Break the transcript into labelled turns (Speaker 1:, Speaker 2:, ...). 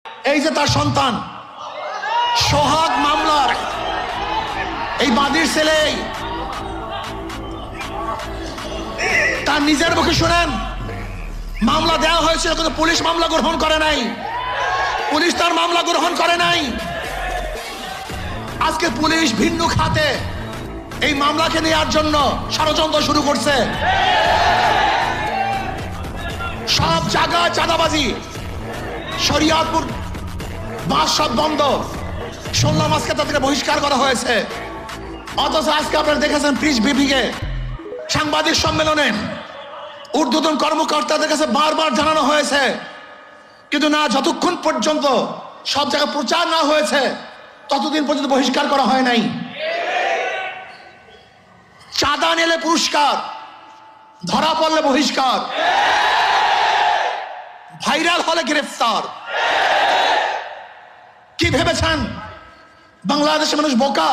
Speaker 1: এই যে তার সন্তান সোহাগ মামলার এই বাদীর ছেলে, তার নিজের মুখে শুনেন মামলা দেওয়া হয়েছিল কিন্তু পুলিশ মামলা গ্রহণ করে নাই। পুলিশ তার মামলা গ্রহণ করে নাই। আজকে পুলিশ ভিন্ন খাতে এই মামলাকে নেওয়ার জন্য ষড়যন্ত্র শুরু করছে। সব জায়গায় চাঁদাবাজি, শরিয়াতপুর বাস সব বন্ধ। শুনলাম আজকে তাদেরকে বহিষ্কার করা হয়েছে। অথচ আজকে আপনারা দেখেছেন প্রিস বিভাগে সাংবাদিক সম্মেলনে ঊর্ধ্বতন কর্মকর্তাদের কাছে বারবার জানানো হয়েছে, কিন্তু না, যতক্ষণ পর্যন্ত সব জায়গায় প্রচার না হয়েছে ততদিন পর্যন্ত বহিষ্কার করা হয় নাই। চাঁদা নিলে পুরস্কার, ধরা পড়লে বহিষ্কার, ভাইরাল হলে গ্রেফতার। কি ভেবেছেন বাংলাদেশের মানুষ বোকা?